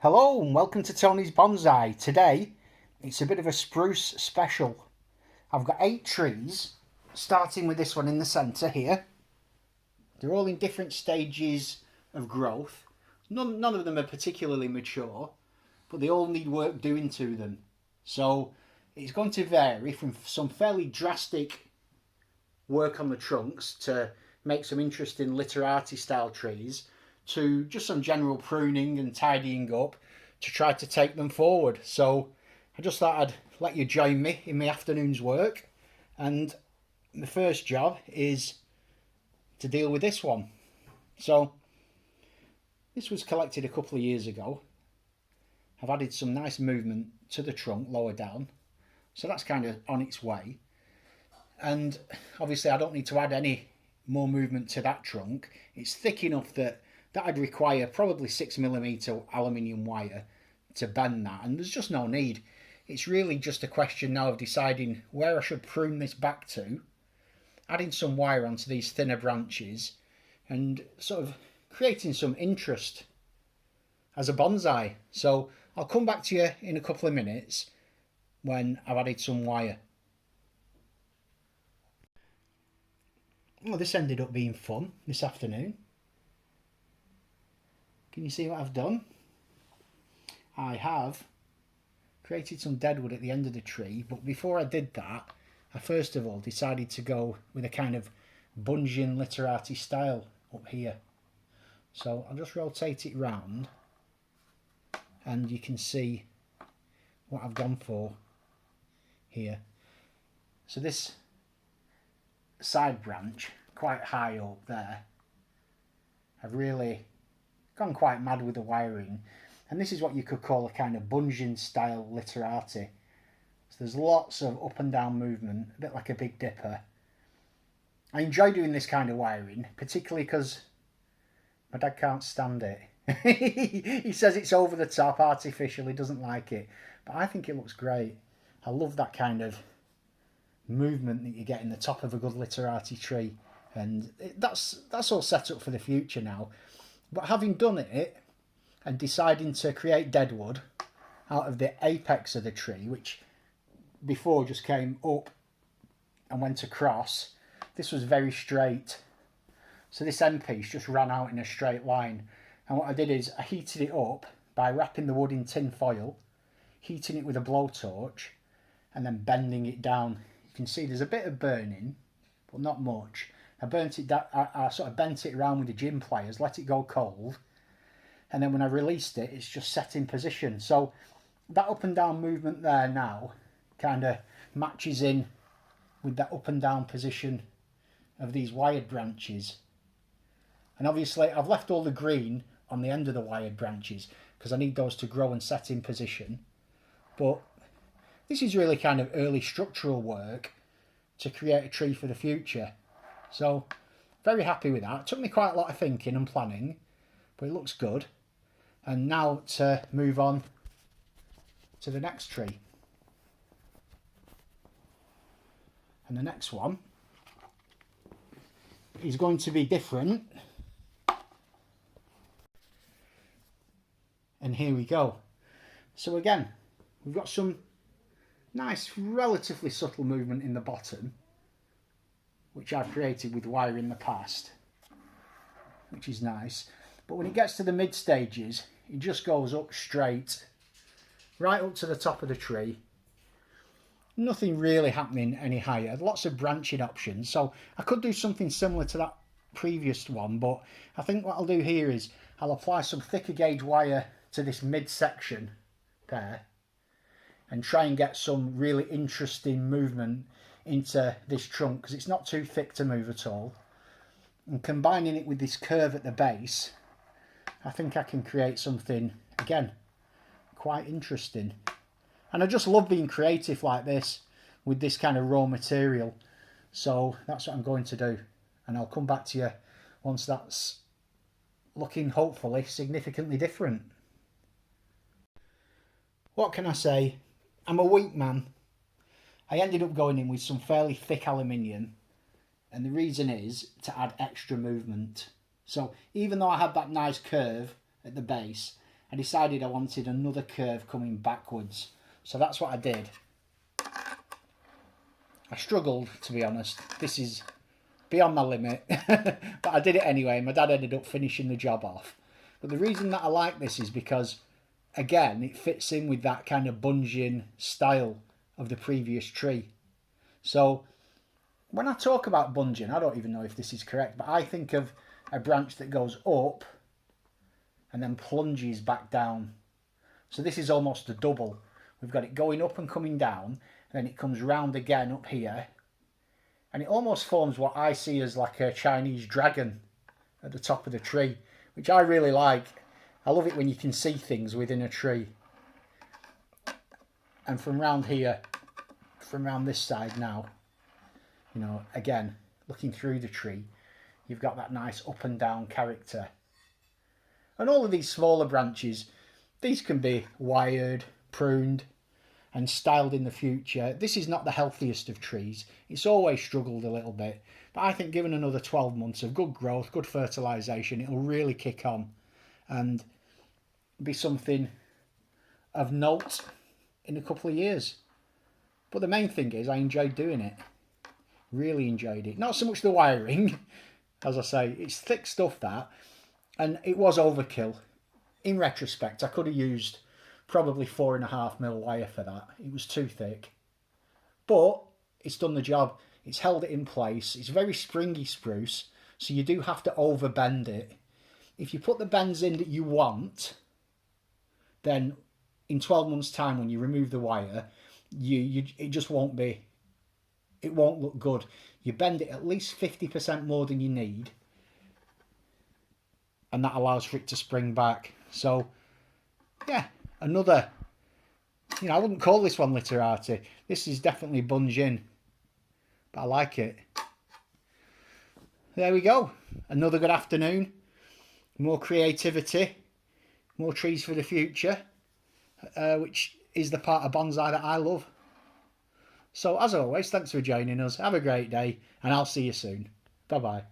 Hello and welcome to Tony's Bonsai. Today it's a bit of a spruce special. I've got 8 trees, starting with this one in the centre here. They're all in different stages of growth. None of them are particularly mature, but they all need work doing to them. So it's going to vary from some fairly drastic work on the trunks to make some interesting literati style trees to just some general pruning and tidying up to try to take them forward. So I just thought I'd let you join me in my afternoon's work, and the first job is to deal with this one. So this was collected a couple of years ago. I've added some nice movement to the trunk lower down, so that's kind of on its way. And obviously I don't need to add any more movement to that trunk. It's thick enough that I'd require probably 6mm aluminium wire to bend that, and there's just no need. It's really just a question now of deciding where I should prune this back to, adding some wire onto these thinner branches, and sort of creating some interest as a bonsai. So I'll come back to you in a couple of minutes when I've added some wire. Well, this ended up being fun this afternoon. Can you see what I've done? I have created some deadwood at the end of the tree, but before I did that, I first of all decided to go with a kind of bunjin literati style up here. So I'll just rotate it round and you can see what I've gone for here. So this side branch, quite high up there, I've really gone quite mad with the wiring, and this is what you could call a kind of bunjin style literati. So there's lots of up and down movement, a bit like a Big Dipper. I enjoy doing this kind of wiring, particularly because my dad can't stand it. He says it's over the top, artificial, he doesn't like it, but I think it looks great. I love that kind of movement that you get in the top of a good literati tree, and that's all set up for the future now. But having done it and deciding to create deadwood out of the apex of the tree, which before just came up and went across, this was very straight. So this end piece just ran out in a straight line. And what I did is I heated it up by wrapping the wood in tin foil, heating it with a blowtorch, and then bending it down. You can see there's a bit of burning, but not much. I burnt it down, I sort of bent it around with the gym pliers, let it go cold, and then when I released it, it's just set in position. So that up and down movement there now kind of matches in with that up and down position of these wired branches. And obviously I've left all the green on the end of the wired branches because I need those to grow and set in position. But this is really kind of early structural work to create a tree for the future. So very happy with that. It took me quite a lot of thinking and planning, but it looks good. And now to move on to the next tree. And the next one is going to be different. And here we go. So again, we've got some nice, relatively subtle movement in the bottom, which I've created with wire in the past, which is nice. But when it gets to the mid stages, it just goes up straight, right up to the top of the tree. Nothing really happening any higher. Lots of branching options. So I could do something similar to that previous one, but I think what I'll do here is I'll apply some thicker gauge wire to this mid section there and try and get some really interesting movement into this trunk, because it's not too thick to move at all. And combining it with this curve at the base, I think I can create something, again, quite interesting. And I just love being creative like this with this kind of raw material. So that's what I'm going to do. And I'll come back to you once that's looking, hopefully, significantly different. What can I say? I'm a weak man. I ended up going in with some fairly thick aluminium, and the reason is to add extra movement. So even though I had that nice curve at the base, I decided I wanted another curve coming backwards. So that's what I did. I struggled, to be honest. This is beyond my limit. But I did it anyway. My dad ended up finishing the job off. But the reason that I like this is because, again, it fits in with that kind of bunjin style of the previous tree. So when I talk about bunjin, I don't even know if this is correct, but I think of a branch that goes up and then plunges back down. So this is almost a double. We've got it going up and coming down, and then it comes round again up here, and it almost forms what I see as like a Chinese dragon at the top of the tree, which I really like. I love it when you can see things within a tree. And from round here, from round this side now, you know, again, looking through the tree, you've got that nice up and down character. And all of these smaller branches, these can be wired, pruned and styled in the future. This is not the healthiest of trees. It's always struggled a little bit. But I think given another 12 months of good growth, good fertilisation, it'll really kick on and be something of note in a couple of years. But the main thing is I enjoyed doing it. Really enjoyed it. Not so much the wiring. As I say, it's thick stuff that. And it was overkill. In retrospect, I could have used probably 4.5mm wire for that. It was too thick. But it's done the job. It's held it in place. It's very springy spruce, so you do have to overbend it. If you put the bends in that you want, then in 12 months' time when you remove the wire, it just won't be, it won't look good. You bend it at least 50% more than you need, and that allows for it to spring back. So yeah, another, you know, I wouldn't call this one literati. This is definitely bunjin, but I like it. There we go. Another good afternoon. More creativity, more trees for the future, which is the part of bonsai that I love. So as always, thanks for joining us. Have a great day, and I'll see you soon. Bye bye.